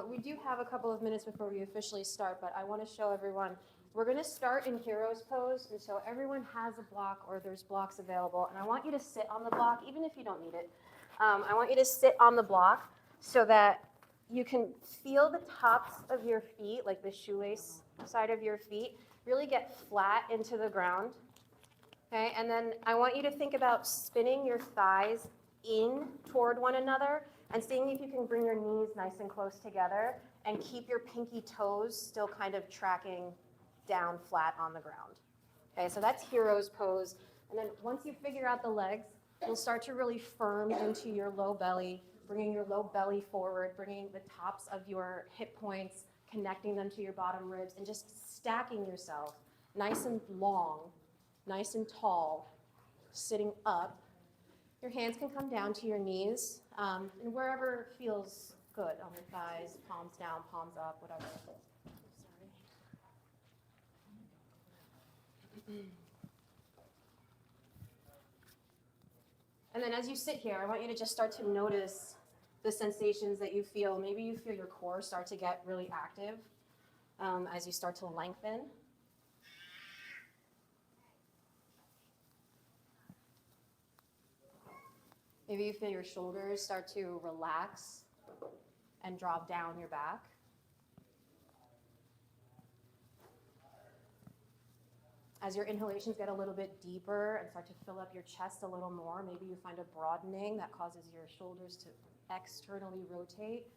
We do have a couple of minutes before we officially start, but I want to show everyone. We're going to start in hero's pose, and so everyone has a block or there's blocks available, and I want you to sit on the block, even if you don't need it. I want you to sit on the block so that you can feel the tops of your feet, like the shoelace side of your feet, really get flat into the ground. Okay, and then I want you to think about spinning your thighs in toward one another and seeing if you can bring your knees nice and close together and keep your pinky toes still kind of tracking down flat on the ground. Okay, so that's hero's pose. And then once you figure out the legs, you'll start to really firm into your low belly, bringing your low belly forward, bringing the tops of your hip points, connecting them to your bottom ribs, and just stacking yourself nice and long, nice and tall, sitting up. Your hands can come down to your knees, and wherever feels good on your thighs, palms down, palms up, whatever. Sorry. And then as you sit here, I want you to just start to notice the sensations that you feel. Maybe you feel your core start to get really active as you start to lengthen. Maybe you feel your shoulders start to relax and drop down your back. As your inhalations get a little bit deeper and start to fill up your chest a little more, maybe you find a broadening that causes your shoulders to externally rotate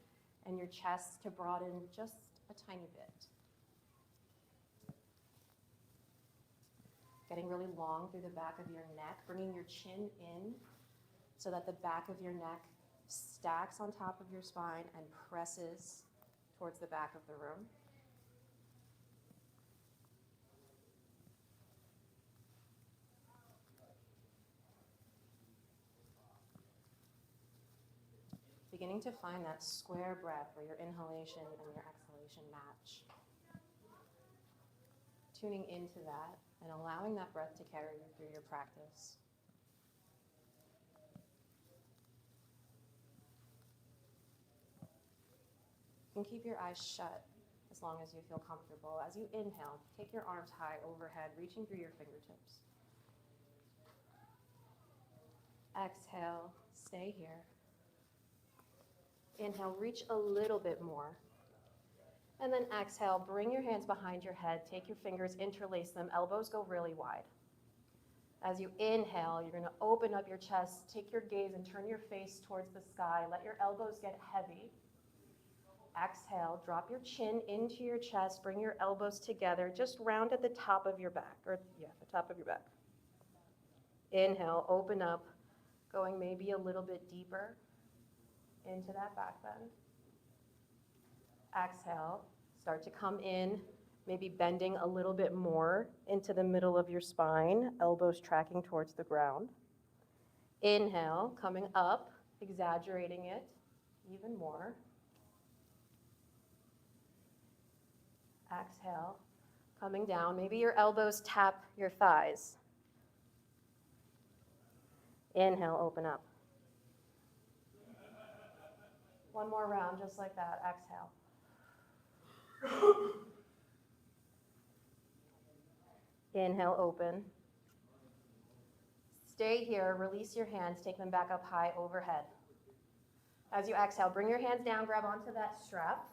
and your chest to broaden just a tiny bit. Getting really long through the back of your neck, bringing your chin in so that the back of your neck stacks on top of your spine and presses towards the back of the room. Beginning to find that square breath where your inhalation and your exhalation match. Tuning into that and allowing that breath to carry you through your practice. You can keep your eyes shut as long as you feel comfortable. As you inhale, take your arms high overhead, reaching through your fingertips. Exhale, stay here. Inhale, reach a little bit more. And then exhale, bring your hands behind your head, take your fingers, interlace them, elbows go really wide. As you inhale, you're going to open up your chest, take your gaze and turn your face towards the sky. Let your elbows get heavy. Exhale, drop your chin into your chest, bring your elbows together, just round at the top of your back, the top of your back. Inhale, open up, going maybe a little bit deeper into that back bend. Exhale, start to come in, maybe bending a little bit more into the middle of your spine, elbows tracking towards the ground. Inhale, coming up, exaggerating it even more. Exhale, coming down. Maybe your elbows tap your thighs. Inhale, open up. One more round, just like that. Exhale. Inhale, open. Stay here, release your hands, take them back up high overhead. As you exhale, bring your hands down, grab onto that strap.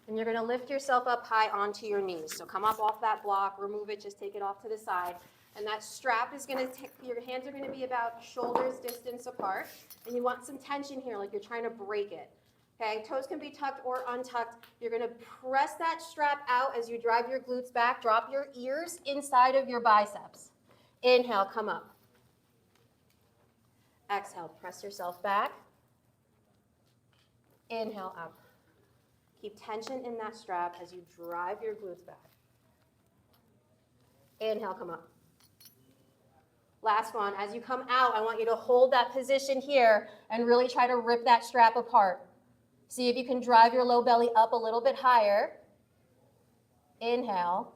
And you're going to lift yourself up high onto your knees. So come up off that block, remove it, just take it off to the side. And that strap is going to take, your hands are going to be about shoulders distance apart. And you want some tension here, like you're trying to break it. Okay, toes can be tucked or untucked. You're going to press that strap out as you drive your glutes back. Drop your ears inside of your biceps. Inhale, come up. Exhale, press yourself back. Inhale, up. Keep tension in that strap as you drive your glutes back. Inhale, come up. Last one, as you come out, I want you to hold that position here and really try to rip that strap apart. See if you can drive your low belly up a little bit higher. Inhale.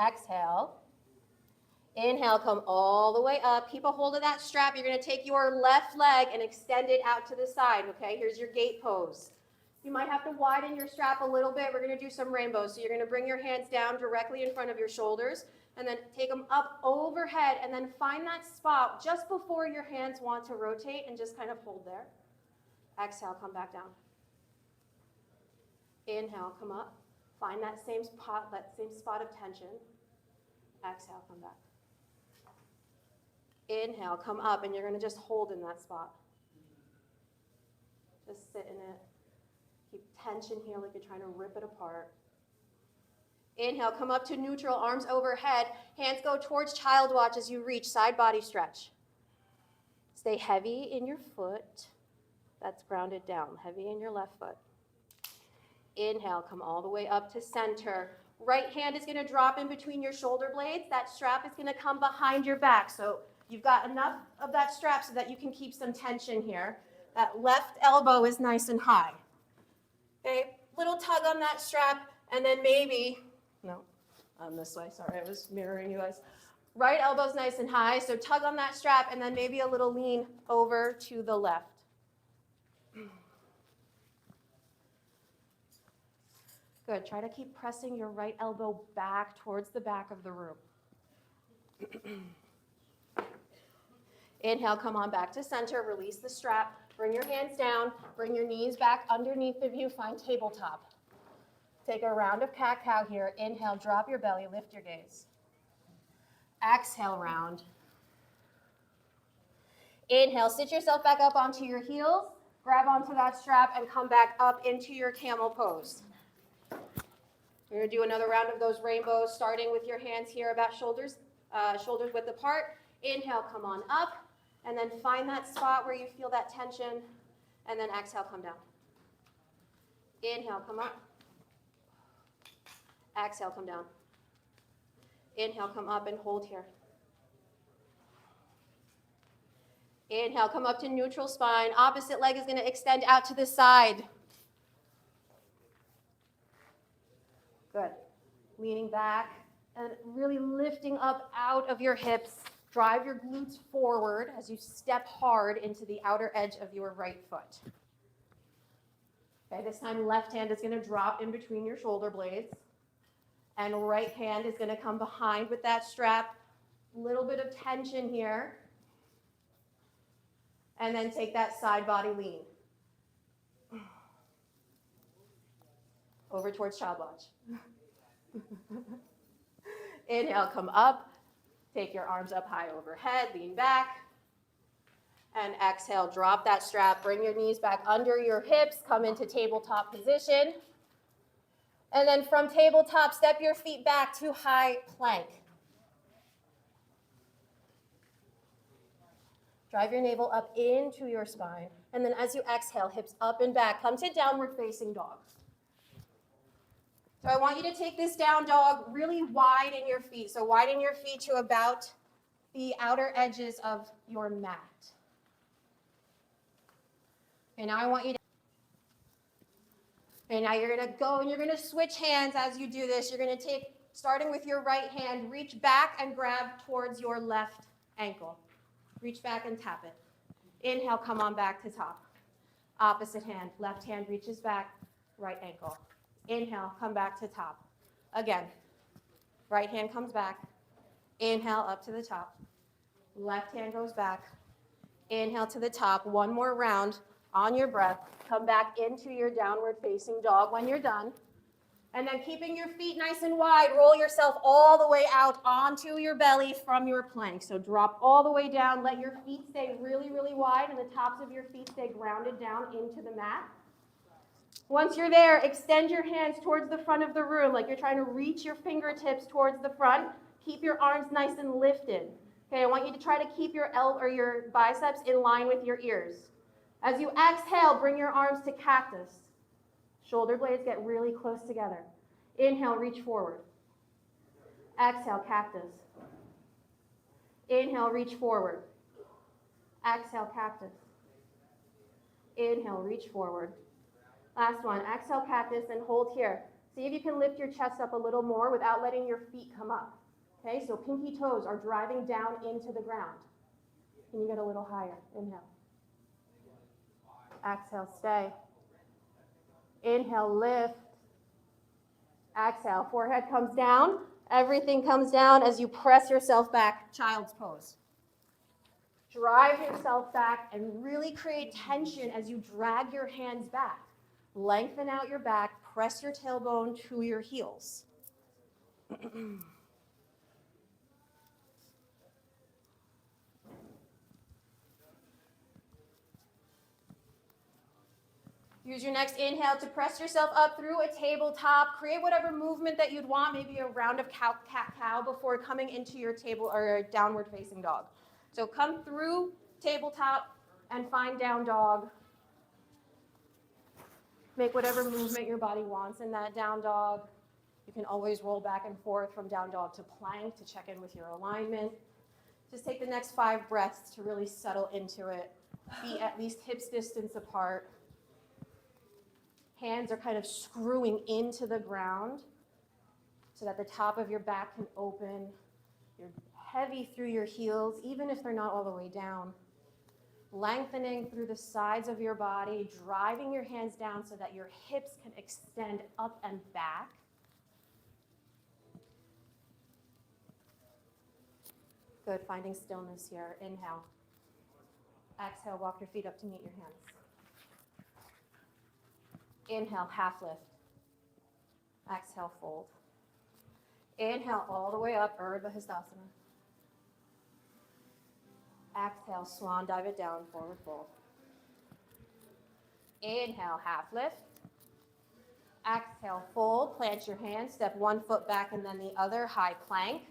Exhale. Inhale, come all the way up. Keep a hold of that strap. You're going to take your left leg and extend it out to the side, okay? Here's your gate pose. You might have to widen your strap a little bit. We're going to do some rainbows. So you're going to bring your hands down directly in front of your shoulders and then take them up overhead and then find that spot just before your hands want to rotate and just kind of hold there. Exhale, come back down. Inhale, come up. Find that same spot of tension. Exhale, come back. Inhale, come up, and you're going to just hold in that spot. Just sit in it. Keep tension here like you're trying to rip it apart. Inhale, come up to neutral, arms overhead. Hands go towards child watch as you reach, side body stretch. Stay heavy in your foot. That's grounded down. Heavy in your left foot. Inhale, come all the way up to center. Right hand is going to drop in between your shoulder blades. That strap is going to come behind your back. So you've got enough of that strap so that you can keep some tension here. That left elbow is nice and high. Okay, little tug on that strap, and then maybe, this way, sorry, I was mirroring you guys. Right elbow's nice and high, so tug on that strap, and then maybe a little lean over to the left. Good, try to keep pressing your right elbow back towards the back of the room. Inhale, come on back to center, release the strap, bring your hands down, bring your knees back underneath of you, find tabletop. Take a round of cat-cow here. Inhale, drop your belly, lift your gaze. Exhale, round. Inhale, sit yourself back up onto your heels, grab onto that strap, and come back up into your camel pose. We're going to do another round of those rainbows, starting with your hands here about shoulders width apart. Inhale, come on up, and then find that spot where you feel that tension, and then exhale, come down. Inhale, come up. Exhale, come down. Inhale, come up and hold here. Inhale, come up to neutral spine. Opposite leg is going to extend out to the side. Good. Leaning back and really lifting up out of your hips. Drive your glutes forward as you step hard into the outer edge of your right foot. Okay, this time left hand is going to drop in between your shoulder blades. And right hand is going to come behind with that strap. A little bit of tension here. And then take that side body lean. Over towards child watch. Inhale, come up. Take your arms up high overhead, lean back. And exhale, drop that strap. Bring your knees back under your hips. Come into tabletop position. And then from tabletop, step your feet back to high plank. Drive your navel up into your spine. And then as you exhale, hips up and back. Come to downward facing dog. So I want you to take this down dog really wide in your feet. So widen your feet to about the outer edges of your mat. And now I want you to, and now you're going to go and you're going to switch hands as you do this. You're going to take, starting with your right hand, reach back and grab towards your left ankle. Reach back and tap it. Inhale, come on back to top. Opposite hand, left hand reaches back, right ankle. Inhale, come back to top. Again, right hand comes back. Inhale, up to the top. Left hand goes back. Inhale to the top. One more round on your breath. Come back into your downward facing dog when you're done. And then keeping your feet nice and wide, roll yourself all the way out onto your belly from your plank. So drop all the way down. Let your feet stay really, really wide, and the tops of your feet stay grounded down into the mat. Once you're there, extend your hands towards the front of the room, like you're trying to reach your fingertips towards the front. Keep your arms nice and lifted. Okay, I want you to try to keep your biceps in line with your ears. As you exhale, bring your arms to cactus. Shoulder blades get really close together. Inhale, reach forward. Exhale, cactus. Inhale, reach forward. Exhale, cactus. Inhale, reach forward. Last one, exhale, cactus, and hold here. See if you can lift your chest up a little more without letting your feet come up. Okay, so pinky toes are driving down into the ground. Can you get a little higher? Inhale. Exhale, stay. Inhale, lift. Exhale, forehead comes down. Everything comes down as you press yourself back, child's pose. Drive yourself back and really create tension as you drag your hands back. Lengthen out your back, press your tailbone to your heels. Use your next inhale to press yourself up through a tabletop. Create whatever movement that you'd want, maybe a round of cat-cow before coming into your table or downward facing dog. So come through tabletop and find down dog. Make whatever movement your body wants in that down dog. You can always roll back and forth from down dog to plank to check in with your alignment. Just take the next 5 breaths to really settle into it. Be at least hips distance apart. Hands are kind of screwing into the ground so that the top of your back can open. You're heavy through your heels, even if they're not all the way down. Lengthening through the sides of your body, driving your hands down so that your hips can extend up and back. Good, finding stillness here. Inhale. Exhale, walk your feet up to meet your hands. Inhale, half lift. Exhale, fold. Inhale all the way up, Urdhva Hastasana. Exhale, swan, dive it down, forward fold. Inhale, half lift. Exhale, fold, plant your hands, step one foot back and then the other, high plank.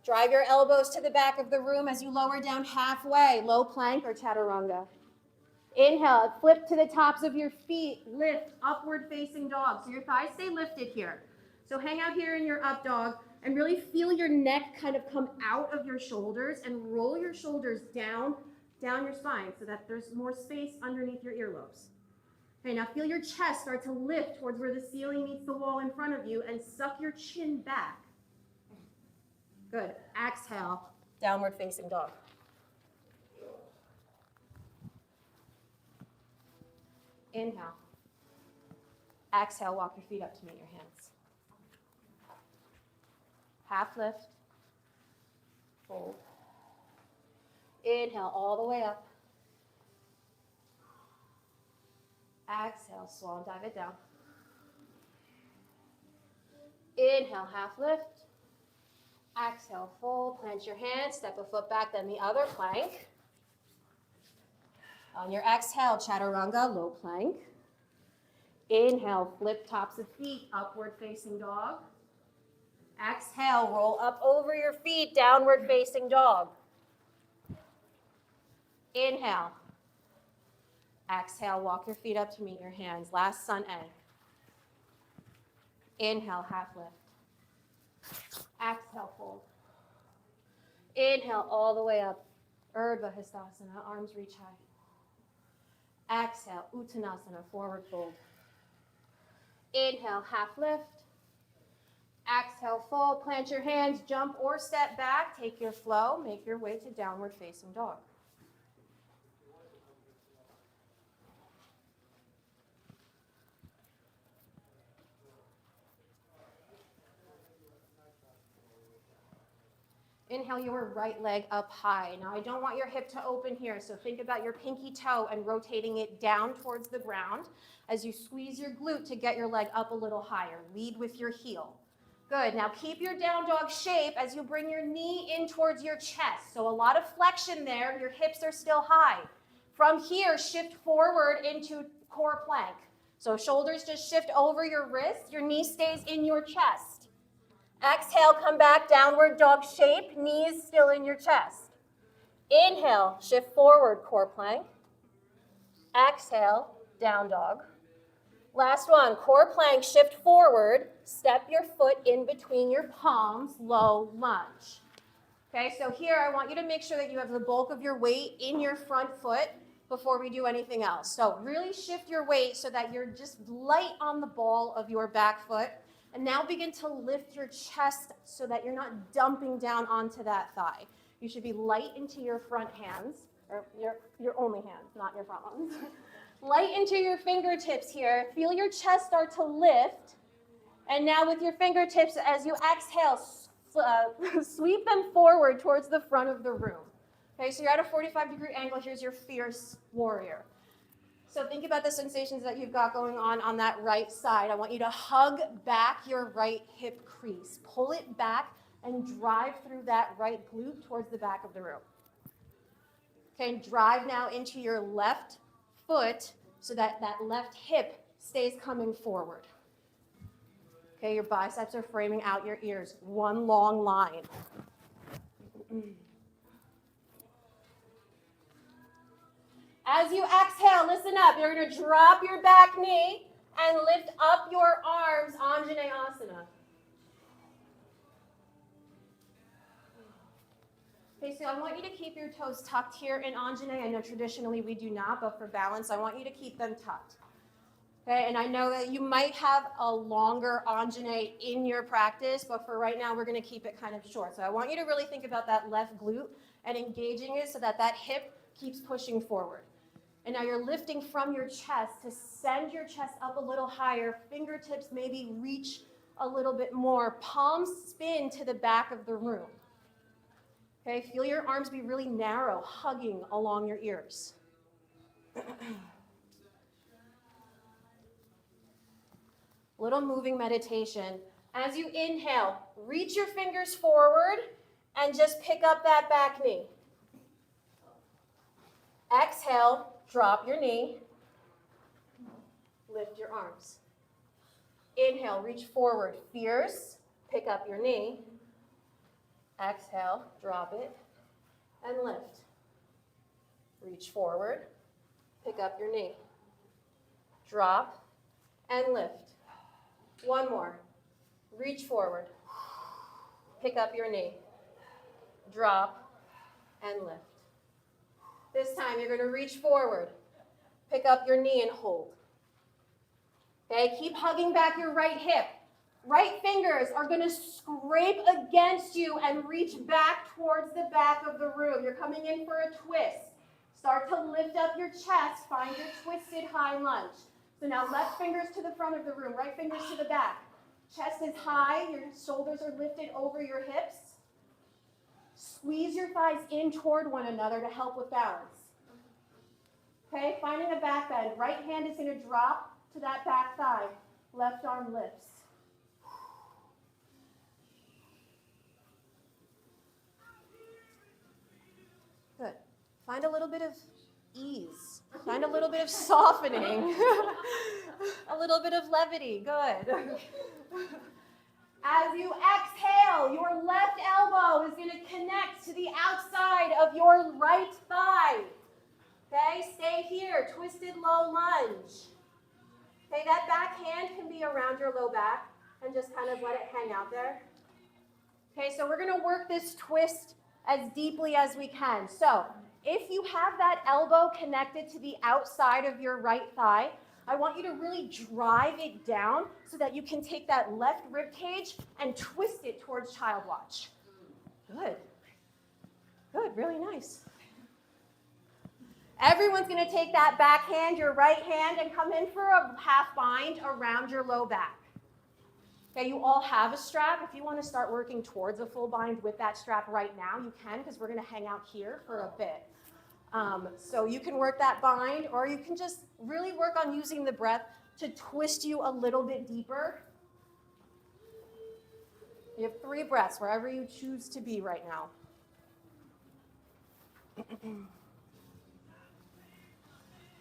Drive your elbows to the back of the room as you lower down halfway, low plank or chaturanga. Inhale, flip to the tops of your feet, lift, upward facing dog. So your thighs stay lifted here. So hang out here in your up dog and really feel your neck kind of come out of your shoulders and roll your shoulders down your spine so that there's more space underneath your earlobes. Okay, now feel your chest start to lift towards where the ceiling meets the wall in front of you and suck your chin back. Good. Exhale, downward facing dog. Inhale. Exhale, walk your feet up to meet your hands. Half lift. Fold. Inhale all the way up. Exhale, swan, dive it down. Inhale, half lift. Exhale, fold, plant your hands, step a foot back, then the other plank. On your exhale, chaturanga, low plank. Inhale, flip tops of feet, upward facing dog. Exhale, roll up over your feet, downward facing dog. Inhale. Exhale, walk your feet up to meet your hands. Last sun A. Inhale, half lift. Exhale, fold. Inhale all the way up. Urdhva Hastasana, arms reach high. Exhale, Uttanasana, forward fold. Inhale, half lift. Exhale, fold. Plant your hands, jump or step back. Take your flow. Make your way to downward facing dog. Inhale your right leg up high. Now I don't want your hip to open here, so think about your pinky toe and rotating it down towards the ground as you squeeze your glute to get your leg up a little higher. Lead with your heel. Good, now keep your down dog shape as you bring your knee in towards your chest. So a lot of flexion there, your hips are still high. From here, shift forward into core plank. So shoulders just shift over your wrist, your knee stays in your chest. Exhale, come back, downward dog shape, knees still in your chest. Inhale, shift forward, core plank. Exhale, down dog. Last one, core plank, shift forward, step your foot in between your palms, low lunge. Okay, so here I want you to make sure that you have the bulk of your weight in your front foot before we do anything else. So really shift your weight so that you're just light on the ball of your back foot. And now begin to lift your chest so that you're not dumping down onto that thigh. You should be light into your front hands, or your only hands, not your front ones. Light into your fingertips here. Feel your chest start to lift. And now with your fingertips, as you exhale, sweep them forward towards the front of the room. Okay, so you're at a 45-degree angle. Here's your fierce warrior. So think about the sensations that you've got going on that right side. I want you to hug back your right hip crease. Pull it back and drive through that right glute towards the back of the room. Okay, drive now into your left foot so that that left hip stays coming forward. Okay, your biceps are framing out your ears. One long line. As you exhale, listen up. You're going to drop your back knee and lift up your arms, Anjaneyasana. Okay, so I want you to keep your toes tucked here in Anjaney. I know traditionally we do not, but for balance, I want you to keep them tucked. Okay, and I know that you might have a longer Anjaney in your practice, but for right now, we're going to keep it kind of short. So I want you to really think about that left glute and engaging it so that that hip keeps pushing forward. And now you're lifting from your chest to send your chest up a little higher. Fingertips maybe reach a little bit more. Palms spin to the back of the room. Okay, feel your arms be really narrow, hugging along your ears. Little moving meditation. As you inhale, reach your fingers forward and just pick up that back knee. Exhale, drop your knee. Lift your arms. Inhale, reach forward, fierce. Pick up your knee. Exhale, drop it, and lift. Reach forward, pick up your knee. Drop, and lift. One more. Reach forward, pick up your knee. Drop, and lift. This time you're going to reach forward, pick up your knee and hold. Okay, keep hugging back your right hip. Right fingers are going to scrape against you and reach back towards the back of the room. You're coming in for a twist. Start to lift up your chest. Find your twisted high lunge. So now left fingers to the front of the room, right fingers to the back. Chest is high. Your shoulders are lifted over your hips. Squeeze your thighs in toward one another to help with balance. Okay, finding a back bend. Right hand is going to drop to that back thigh. Left arm lifts. Good. Find a little bit of ease. Find a little bit of softening. A little bit of levity. Good. As you exhale, your left elbow is going to connect to the outside of your right thigh. Okay, stay here. Twisted low lunge. Okay, that back hand can be around your low back and just kind of let it hang out there. Okay, so we're going to work this twist as deeply as we can. So if you have that elbow connected to the outside of your right thigh, I want you to really drive it down so that you can take that left rib cage and twist it towards child watch. Good. Good, really nice. Everyone's going to take that back hand, your right hand, and come in for a half bind around your low back. Okay, you all have a strap. If you want to start working towards a full bind with that strap right now, you can, because we're going to hang out here for a bit. So you can work that bind, or you can just really work on using the breath to twist you a little bit deeper. You have 3 breaths, wherever you choose to be right now.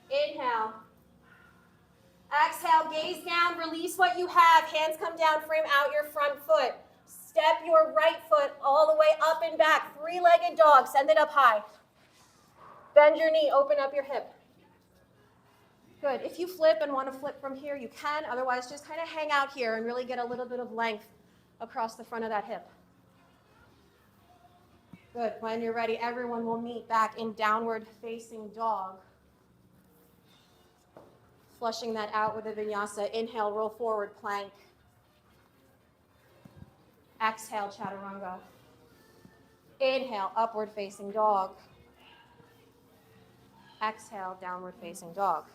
Inhale. Exhale, gaze down, release what you have. Hands come down, frame out your front foot. Step your right foot all the way up and back. 3-legged dog, send it up high. Bend your knee, open up your hip. Good. If you flip and want to flip from here, you can. Otherwise, just kind of hang out here and really get a little bit of length across the front of that hip. Good. When you're ready, everyone will meet back in downward facing dog. Flushing that out with a vinyasa. Inhale, roll forward, plank. Exhale, chaturanga. Inhale, upward facing dog. Exhale, downward facing dog.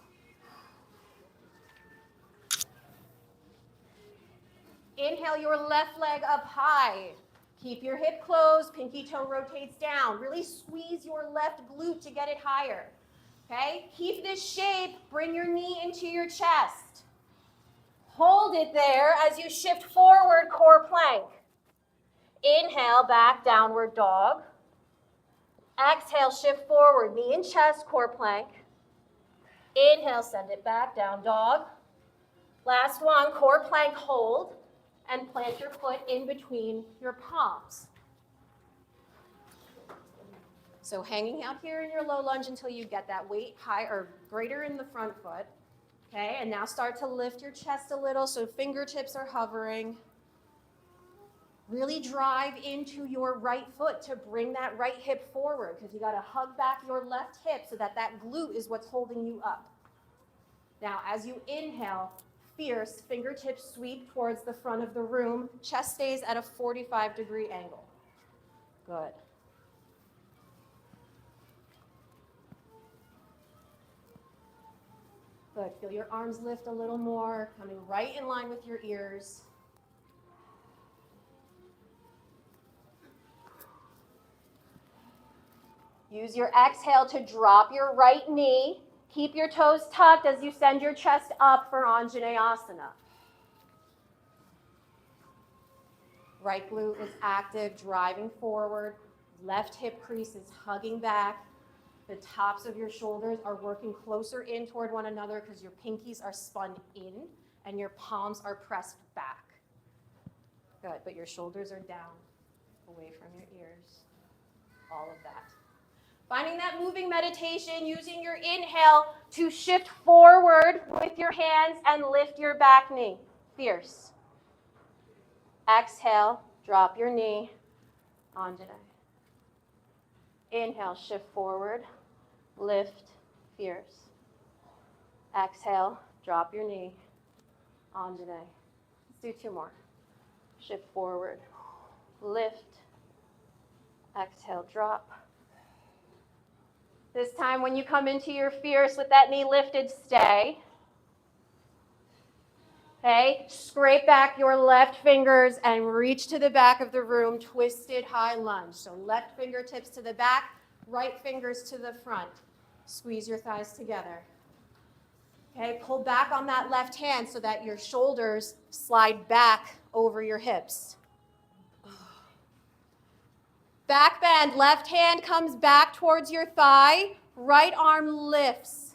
Inhale your left leg up high. Keep your hip closed, pinky toe rotates down. Really squeeze your left glute to get it higher. Okay? Keep this shape, bring your knee into your chest. Hold it there as you shift forward, core plank. Inhale, back, downward dog. Exhale, shift forward, knee and chest, core plank. Inhale, send it back, down dog. Last one, core plank hold, and plant your foot in between your palms. So hanging out here in your low lunge until you get that weight high or greater in the front foot. Okay, and now start to lift your chest a little so fingertips are hovering. Really drive into your right foot to bring that right hip forward because you got to hug back your left hip so that that glute is what's holding you up. Now, as you inhale, fierce, fingertips sweep towards the front of the room. Chest stays at a 45-degree angle. Good. Good. Feel your arms lift a little more, coming right in line with your ears. Use your exhale to drop your right knee. Keep your toes tucked as you send your chest up for Anjaneyasana. Right glute is active, driving forward. Left hip crease is hugging back. The tops of your shoulders are working closer in toward one another because your pinkies are spun in and your palms are pressed back. Good, but your shoulders are down, away from your ears. All of that. Finding that moving meditation, using your inhale to shift forward with your hands and lift your back knee. Fierce. Exhale, drop your knee. Anjana. Inhale, shift forward, lift, fierce. Exhale, drop your knee. Anjana. Let's do two more. Shift forward, lift. Exhale, drop. This time when you come into your fierce with that knee lifted, stay. Okay, scrape back your left fingers and reach to the back of the room, twisted high lunge. So left fingertips to the back, right fingers to the front. Squeeze your thighs together. Okay, pull back on that left hand so that your shoulders slide back over your hips. Back bend, left hand comes back towards your thigh, right arm lifts.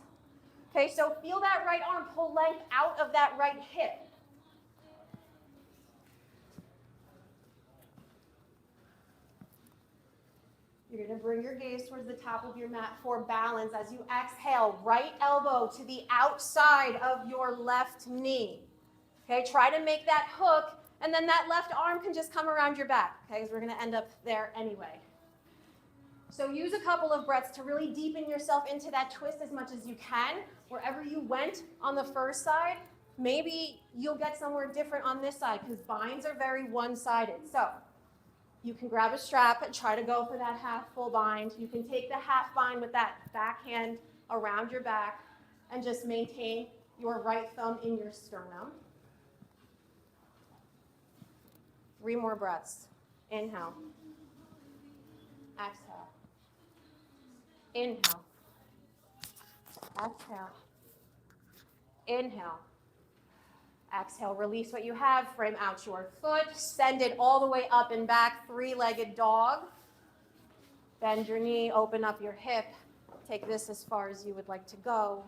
Okay, so feel that right arm pull length out of that right hip. You're going to bring your gaze towards the top of your mat for balance as you exhale, right elbow to the outside of your left knee. Okay, try to make that hook, and then that left arm can just come around your back, okay, because we're going to end up there anyway. So use a couple of breaths to really deepen yourself into that twist as much as you can. Wherever you went on the first side, maybe you'll get somewhere different on this side because binds are very one-sided. So you can grab a strap and try to go for that half full bind. You can take the half bind with that back hand around your back and just maintain your right thumb in your sternum. 3 more breaths. Inhale. Exhale. Inhale. Exhale. Inhale. Exhale, release what you have, frame out your foot, send it all the way up and back, 3-legged dog. Bend your knee, open up your hip. Take this as far as you would like to go.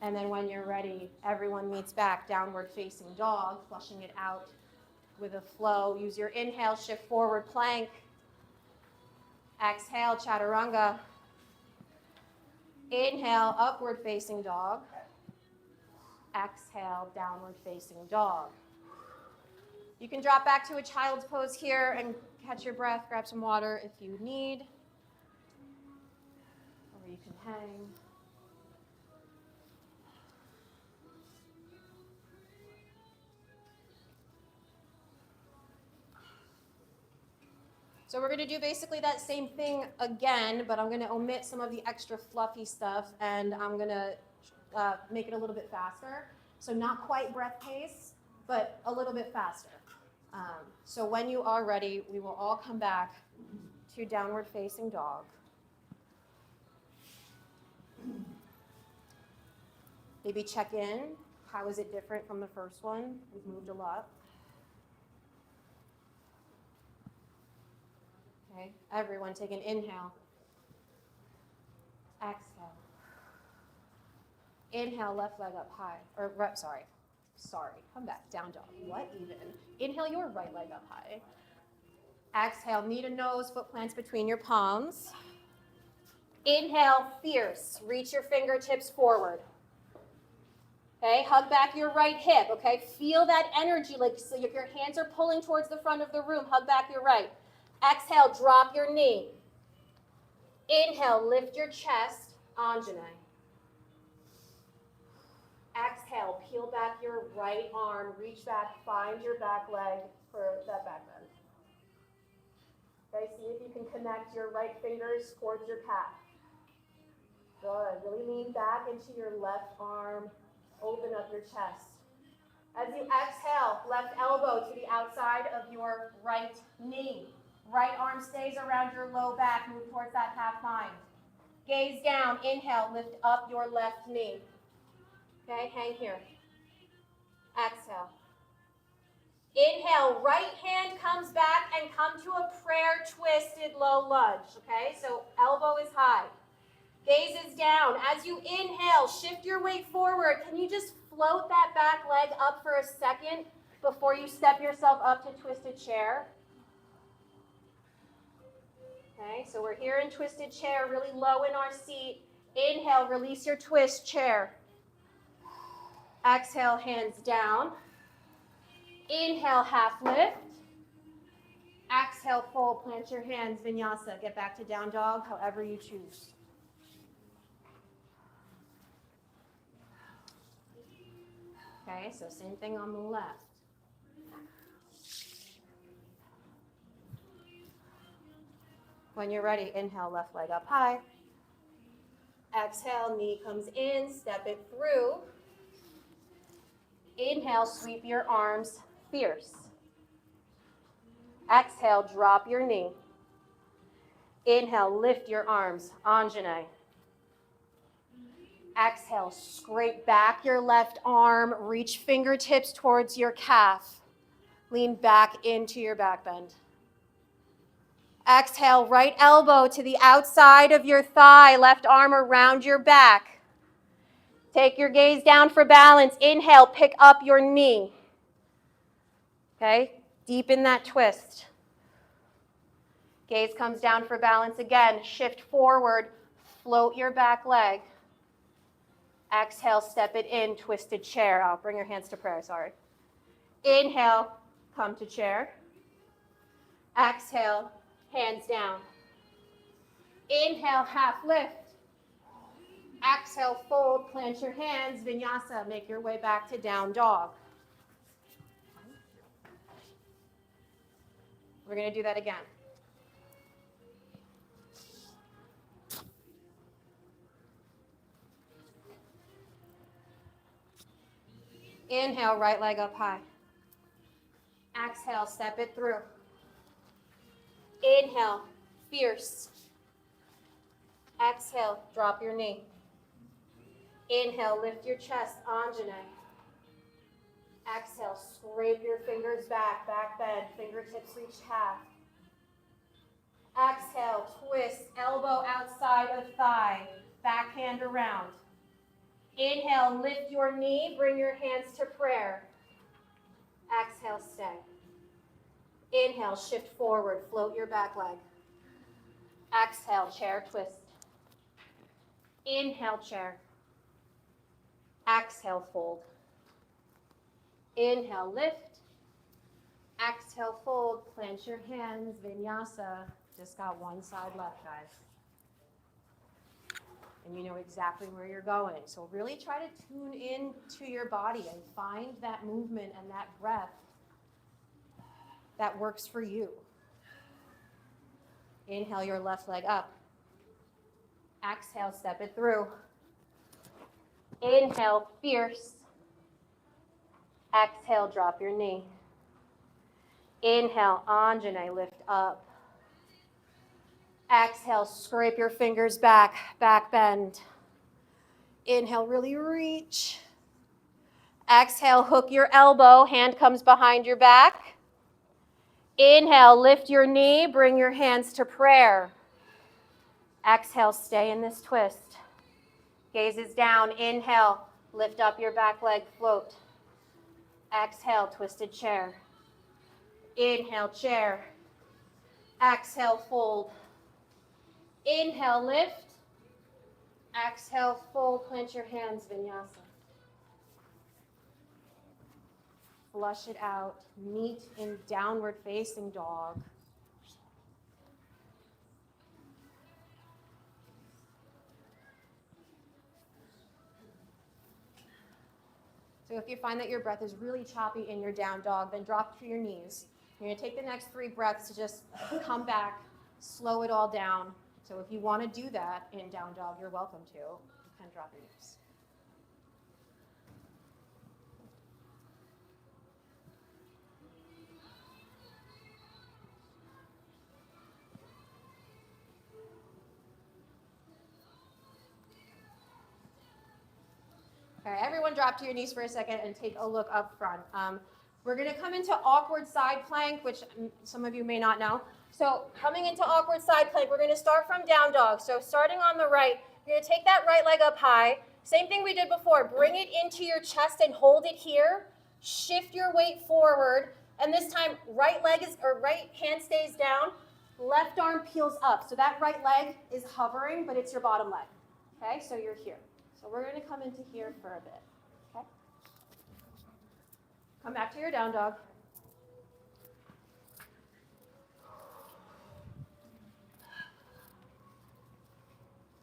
And then when you're ready, everyone meets back, downward facing dog, flushing it out with a flow. Use your inhale, shift forward plank. Exhale, chaturanga. Inhale, upward facing dog. Exhale, downward facing dog. You can drop back to a child's pose here and catch your breath, grab some water if you need. Or you can hang. So we're going to do basically that same thing again, but I'm going to omit some of the extra fluffy stuff, and I'm going to make it a little bit faster. So not quite breath pace, but a little bit faster. So when you are ready, we will all come back to downward facing dog. Maybe check in. How is it different from the first one? We've moved a lot. Okay, everyone take an inhale. Exhale. Inhale, left leg up high. Sorry, come back, down dog. What even? Inhale your right leg up high. Exhale, knee to nose, foot plants between your palms. Inhale, fierce. Reach your fingertips forward. Okay, hug back your right hip, okay? Feel that energy, like so if your hands are pulling towards the front of the room, hug back your right. Exhale, drop your knee. Inhale, lift your chest, Anjane. Exhale, peel back your right arm, reach back, find your back leg for that back bend. Okay, see if you can connect your right fingers towards your calf. Good, really lean back into your left arm, open up your chest. As you exhale, left elbow to the outside of your right knee. Right arm stays around your low back, move towards that half bind. Gaze down, inhale, lift up your left knee. Okay, hang here. Exhale. Inhale, right hand comes back and come to a prayer twisted low lunge. Okay, so elbow is high. Gaze is down. As you inhale, shift your weight forward. Can you just float that back leg up for a second before you step yourself up to twisted chair? Okay, so we're here in twisted chair, really low in our seat. Inhale, release your twist chair. Exhale, hands down. Inhale, half lift. Exhale, fold, plant your hands, Vinyasa. Get back to down dog, however you choose. Okay, so same thing on the left. When you're ready, inhale, left leg up high. Exhale, knee comes in, step it through. Inhale, sweep your arms, fierce. Exhale, drop your knee. Inhale, lift your arms, Anjane. Exhale, scrape back your left arm, reach fingertips towards your calf. Lean back into your back bend. Exhale, right elbow to the outside of your thigh, left arm around your back. Take your gaze down for balance. Inhale, pick up your knee. Okay, deepen that twist. Gaze comes down for balance again. Shift forward, float your back leg. Exhale, step it in, twisted chair. I'll bring your hands to prayer, sorry. Inhale, come to chair. Exhale, hands down. Inhale, half lift. Exhale, fold, plant your hands, Vinyasa. Make your way back to down dog. We're going to do that again. Inhale, right leg up high. Exhale, step it through. Inhale, fierce. Exhale, drop your knee. Inhale, lift your chest, Anjane. Exhale, scrape your fingers back, back bend, fingertips reach half. Exhale, twist, elbow outside of thigh, back hand around. Inhale, lift your knee, bring your hands to prayer. Exhale, stay. Inhale, shift forward, float your back leg. Exhale, chair twist. Inhale, chair. Exhale, fold. Inhale, lift. Exhale, fold. Plant your hands, Vinyasa. Just got one side left, guys. And you know exactly where you're going. So really try to tune in to your body and find that movement and that breath that works for you. Inhale your left leg up. Exhale, step it through. Inhale, fierce. Exhale, drop your knee. Inhale, Anjane, lift up. Exhale, scrape your fingers back, back bend. Inhale, really reach. Exhale, hook your elbow, hand comes behind your back. Inhale, lift your knee, bring your hands to prayer. Exhale, stay in this twist. Gaze is down. Inhale, lift up your back leg, float. Exhale, twisted chair. Inhale, chair. Exhale, fold. Inhale, lift. Exhale, fold, clench your hands, Vinyasa. Flush it out. Meet in downward facing dog. So if you find that your breath is really choppy in your down dog, then drop to your knees. You're going to take the next 3 breaths to just come back, slow it all down. So if you want to do that in down dog, you're welcome to. You can drop your knees. All right, everyone drop to your knees for a second and take a look up front. We're going to come into awkward side plank, which some of you may not know. So coming into awkward side plank, we're going to start from down dog. So starting on the right, you're going to take that right leg up high. Same thing we did before. Bring it into your chest and hold it here. Shift your weight forward. And this time, right hand stays down. Left arm peels up. So that right leg is hovering, but it's your bottom leg. Okay, so you're here. So we're going to come into here for a bit. Okay? Come back to your down dog.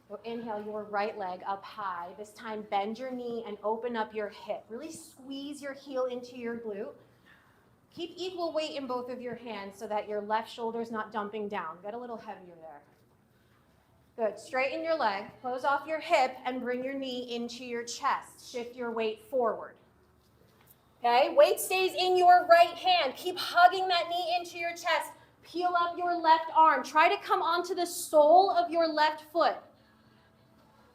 So inhale your right leg up high. This time bend your knee and open up your hip. Really squeeze your heel into your glute. Keep equal weight in both of your hands so that your left shoulder is not dumping down. Get a little heavier there. Good. Straighten your leg, close off your hip, and bring your knee into your chest. Shift your weight forward. Okay? Weight stays in your right hand. Keep hugging that knee into your chest. Peel up your left arm. Try to come onto the sole of your left foot.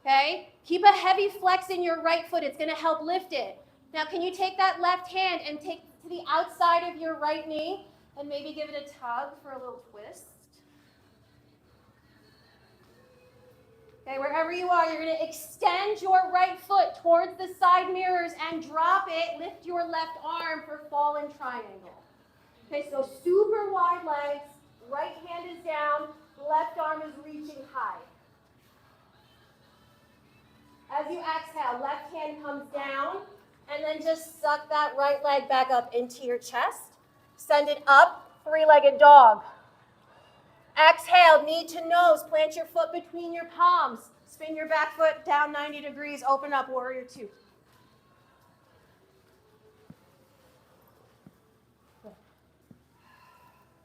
Okay? Keep a heavy flex in your right foot. It's going to help lift it. Now, can you take that left hand and take to the outside of your right knee and maybe give it a tug for a little twist? Okay, wherever you are, you're going to extend your right foot towards the side mirrors and drop it. Lift your left arm for fallen triangle. Okay, so super wide legs. Right hand is down. Left arm is reaching high. As you exhale, left hand comes down, and then just suck that right leg back up into your chest. Send it up, 3-legged dog. Exhale, knee to nose, plant your foot between your palms. Spin your back foot down 90 degrees, open up, warrior 2.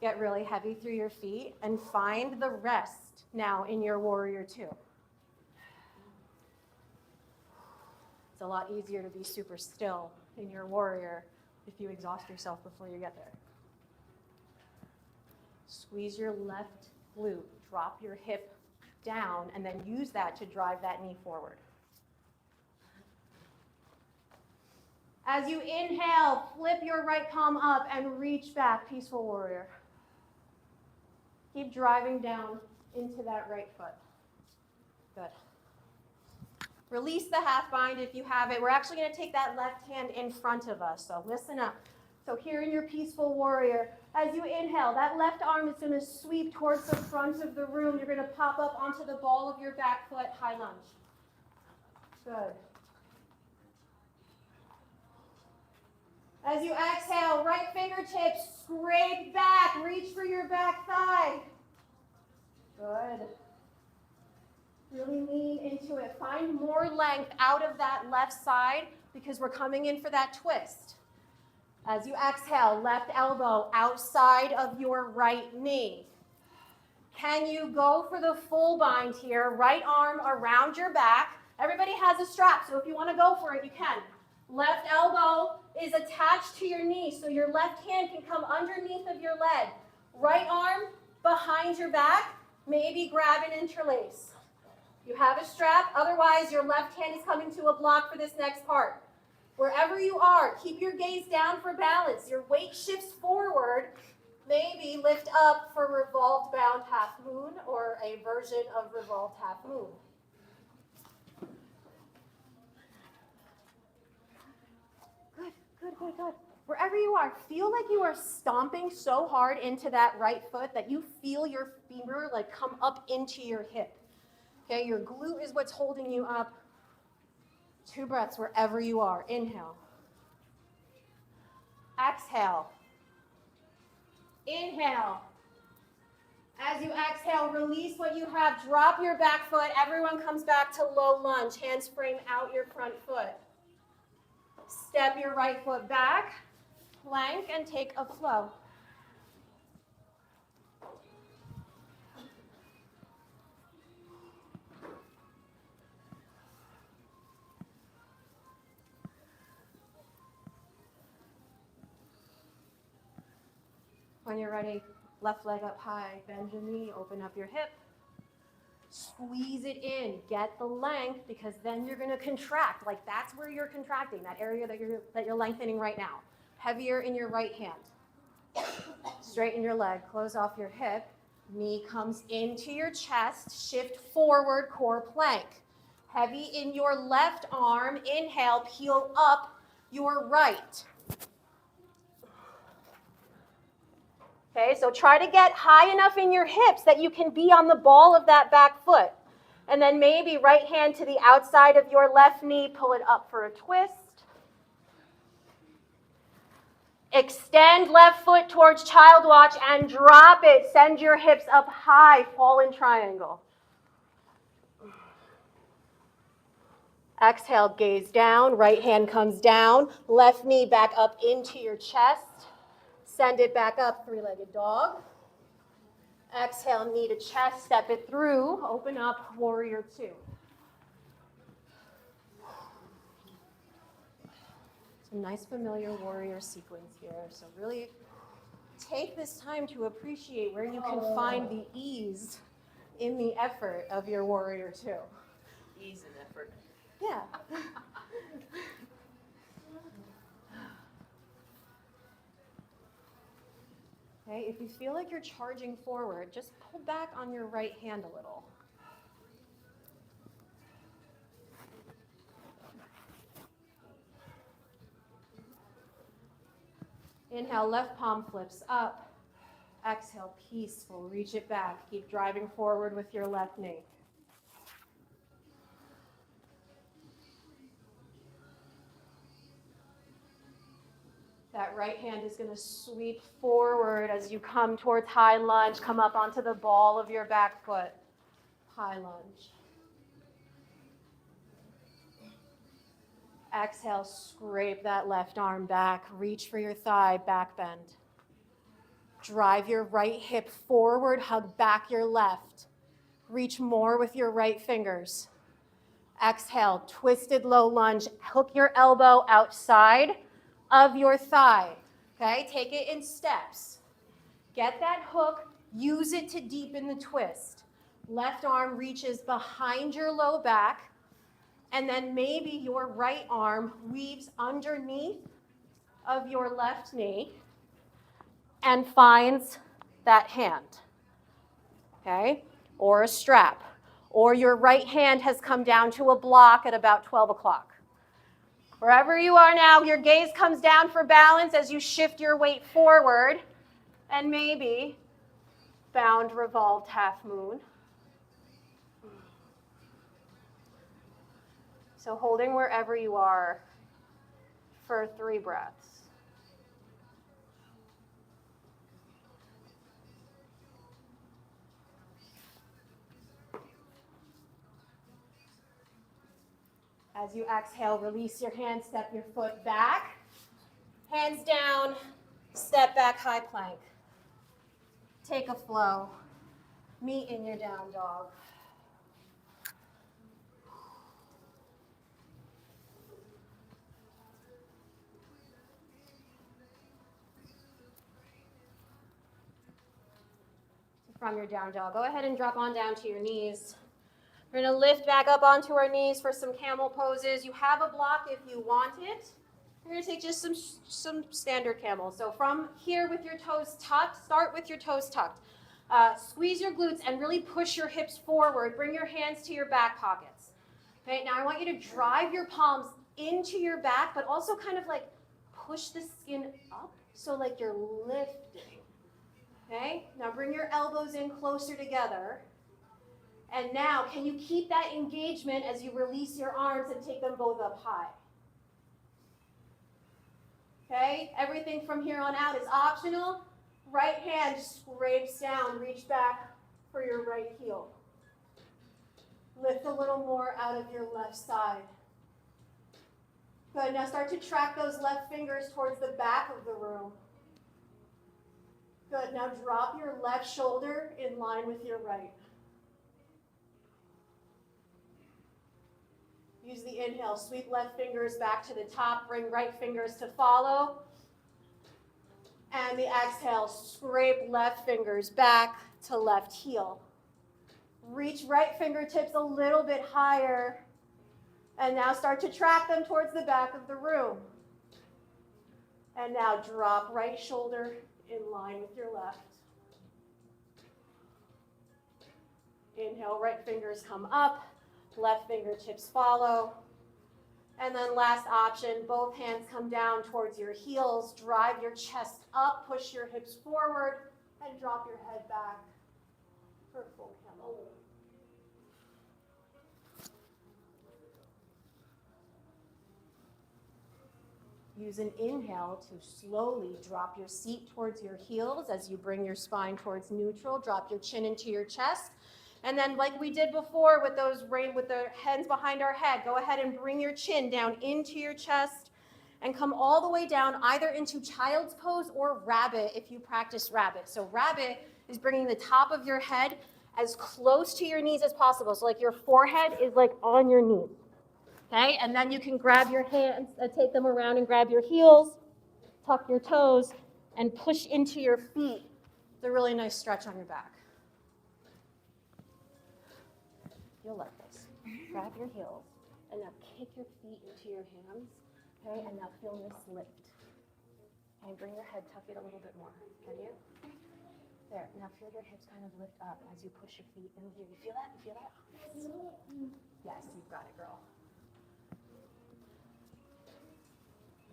Get really heavy through your feet and find the rest now in your warrior 2. It's a lot easier to be super still in your warrior if you exhaust yourself before you get there. Squeeze your left glute, drop your hip down, and then use that to drive that knee forward. As you inhale, flip your right palm up and reach back, peaceful warrior. Keep driving down into that right foot. Good. Release the half bind if you have it. We're actually going to take that left hand in front of us, so listen up. So here in your peaceful warrior, as you inhale, that left arm is going to sweep towards the front of the room. You're going to pop up onto the ball of your back foot, high lunge. Good. As you exhale, right fingertips scrape back, reach for your back thigh. Good. Really lean into it. Find more length out of that left side because we're coming in for that twist. As you exhale, left elbow outside of your right knee. Can you go for the full bind here? Right arm around your back. Everybody has a strap, so if you want to go for it, you can. Left elbow is attached to your knee, so your left hand can come underneath of your leg. Right arm behind your back, maybe grab and interlace. You have a strap, otherwise your left hand is coming to a block for this next part. Wherever you are, keep your gaze down for balance. Your weight shifts forward. Maybe lift up for revolved bound half moon or a version of revolved half moon. Good, good, good, good. Wherever you are, feel like you are stomping so hard into that right foot that you feel your femur like come up into your hip. Okay, your glute is what's holding you up. 2 breaths wherever you are. Inhale. Exhale. Inhale. As you exhale, release what you have. Drop your back foot. Everyone comes back to low lunge. Hands frame out your front foot. Step your right foot back. Plank and take a flow. When you're ready, left leg up high, bend your knee, open up your hip. Squeeze it in, get the length, because then you're gonna contract. Like that's where you're contracting, that area that you're lengthening right now. Heavier in your right hand. Straighten your leg, close off your hip. Knee comes into your chest, shift forward, core plank. Heavy in your left arm, inhale, peel up your right. Okay, so try to get high enough in your hips that you can be on the ball of that back foot. And then maybe right hand to the outside of your left knee, pull it up for a twist. Extend left foot towards child watch and drop it. Send your hips up high, fall in triangle. Exhale, gaze down, right hand comes down, left knee back up into your chest. Send it back up, three-legged dog. Exhale, knee to chest, step it through, open up, warrior 2. Some nice familiar warrior sequence here. So really take this time to appreciate where you can find the ease in the effort of your warrior 2. Ease and effort. Yeah. Okay, if you feel like you're charging forward, just pull back on your right hand a little. Inhale, left palm flips up. Exhale, peaceful, reach it back. Keep driving forward with your left knee. That right hand is going to sweep forward as you come towards high lunge. Come up onto the ball of your back foot. High lunge. Exhale, scrape that left arm back. Reach for your thigh, back bend. Drive your right hip forward, hug back your left. Reach more with your right fingers. Exhale, twisted low lunge. Hook your elbow outside of your thigh. Okay, take it in steps. Get that hook, use it to deepen the twist. Left arm reaches behind your low back, and then maybe your right arm weaves underneath of your left knee and finds that hand, okay, or a strap, or your right hand has come down to a block at about 12 o'clock. Wherever you are now, your gaze comes down for balance as you shift your weight forward, and maybe bound revolved half moon. So holding wherever you are for 3 breaths. As you exhale, release your hands, step your foot back. Hands down, step back, high plank. Take a flow. Meet in your down dog. From your down dog, go ahead and drop on down to your knees. We're going to lift back up onto our knees for some camel poses. You have a block if you want it. We're going to take just some standard camel. So from here with your toes tucked, start with your toes tucked. Squeeze your glutes and really push your hips forward. Bring your hands to your back pockets. Okay, now I want you to drive your palms into your back, but also kind of like push the skin up, so like you're lifting. Okay, now bring your elbows in closer together. And now, can you keep that engagement as you release your arms and take them both up high? Okay, everything from here on out is optional. Right hand scrapes down, reach back for your right heel. Lift a little more out of your left side. Good, now start to track those left fingers towards the back of the room. Good, now drop your left shoulder in line with your right. Use the inhale, sweep left fingers back to the top, bring right fingers to follow. And the exhale, scrape left fingers back to left heel. Reach right fingertips a little bit higher. And now start to track them towards the back of the room. And now drop right shoulder in line with your left. Inhale, right fingers come up, left fingertips follow. And then last option, both hands come down towards your heels, drive your chest up, push your hips forward, and drop your head back for full camel. Use an inhale to slowly drop your seat towards your heels as you bring your spine towards neutral. Drop your chin into your chest. And then like we did before with the hands behind our head, go ahead and bring your chin down into your chest and come all the way down either into child's pose or rabbit if you practice rabbit. So rabbit is bringing the top of your head as close to your knees as possible. So like your forehead is like on your knees. Okay, and then you can grab your hands, take them around and grab your heels, tuck your toes, and push into your feet. It's a really nice stretch on your back. You'll love this. Grab your heels, and now kick your feet into your hands, okay, and now feel this lift. Okay, bring your head, tuck it a little bit more, can you? There, now feel your hips kind of lift up as you push your feet in here. You feel that? You feel that? Yes, you've got it, girl.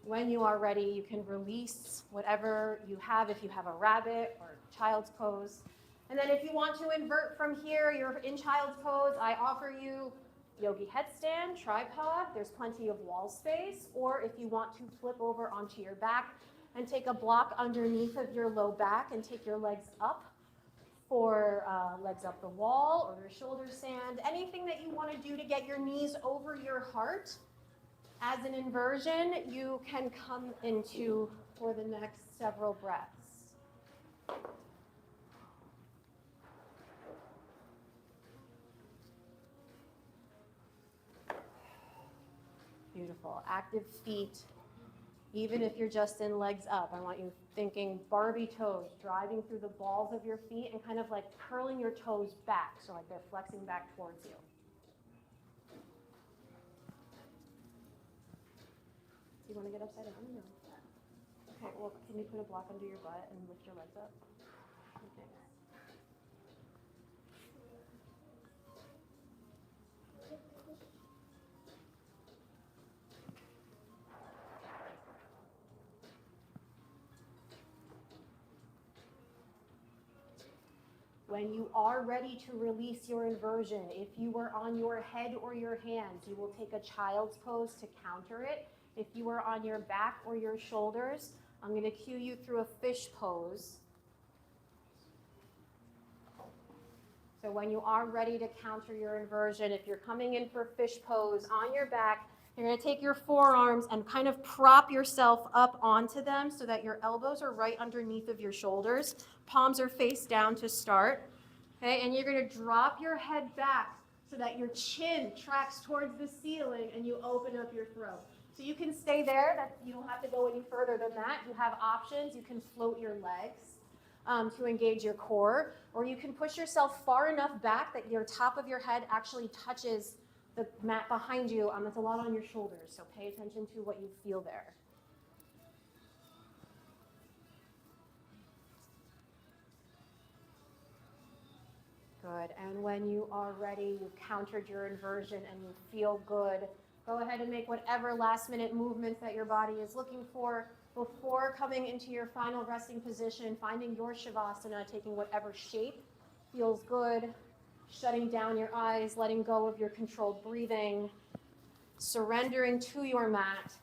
When you are ready, you can release whatever you have, if you have a rabbit or child's pose. And then if you want to invert from here, you're in child's pose, I offer you yogi headstand, tripod, there's plenty of wall space, or if you want to flip over onto your back and take a block underneath of your low back and take your legs up for legs up the wall or your shoulder stand, anything that you want to do to get your knees over your heart. As an inversion, you can come into for the next several breaths. Beautiful. Active feet. Even if you're just in legs up, I want you thinking Barbie toes, driving through the balls of your feet and kind of like curling your toes back, so like they're flexing back towards you. You want to get upside down or no? Okay, well, can you put a block under your butt and lift your legs up? Okay. When you are ready to release your inversion, if you were on your head or your hands, you will take a child's pose to counter it. If you are on your back or your shoulders, I'm going to cue you through a fish pose. So when you are ready to counter your inversion, if you're coming in for fish pose on your back, you're going to take your forearms and kind of prop yourself up onto them so that your elbows are right underneath of your shoulders. Palms are face down to start. Okay, and you're gonna drop your head back so that your chin tracks towards the ceiling and you open up your throat. So you can stay there, you don't have to go any further than that. You have options. You can float your legs to engage your core, or you can push yourself far enough back that your top of your head actually touches the mat behind you. That's a lot on your shoulders, so pay attention to what you feel there. Good, and when you are ready, you've countered your inversion and you feel good, go ahead and make whatever last minute movements that your body is looking for before coming into your final resting position, finding your Shavasana, taking whatever shape feels good, shutting down your eyes, letting go of your controlled breathing, surrendering to your mat,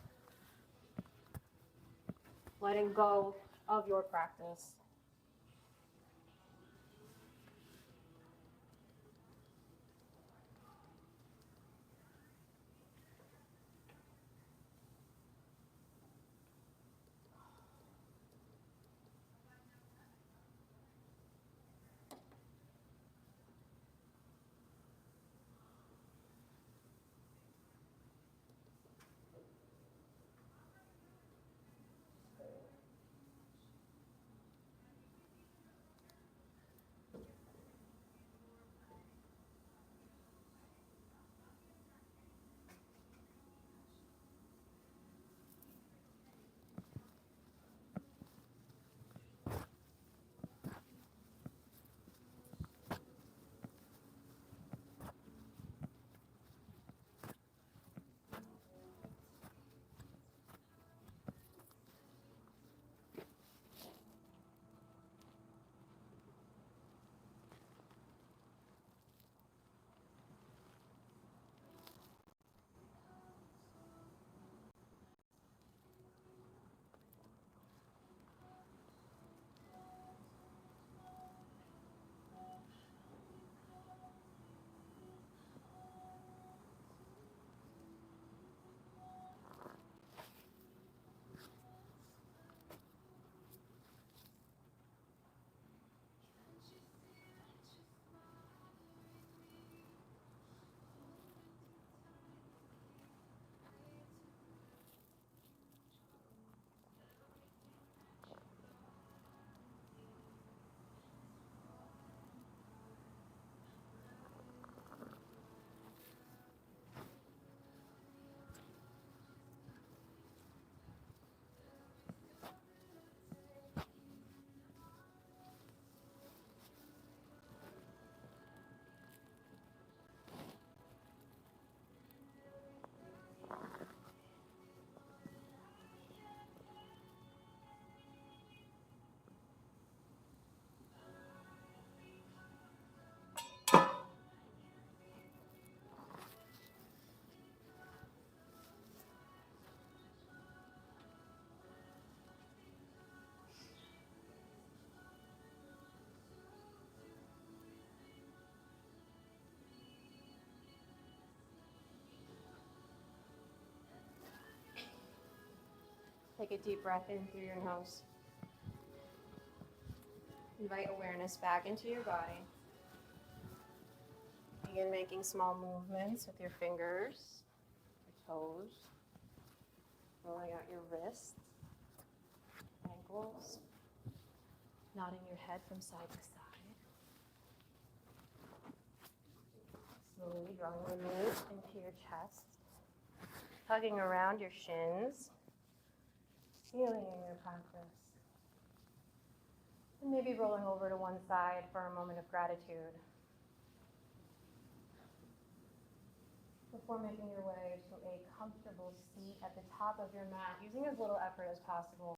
letting go of your practice. Take a deep breath in through your nose. Invite awareness back into your body. Begin making small movements with your fingers, your toes, rolling out your wrists, ankles, nodding your head from side to side. Slowly drawing the knees into your chest, hugging around your shins, feeling in your practice. And maybe rolling over to one side for a moment of gratitude. Before making your way to a comfortable seat at the top of your mat, using as little effort as possible.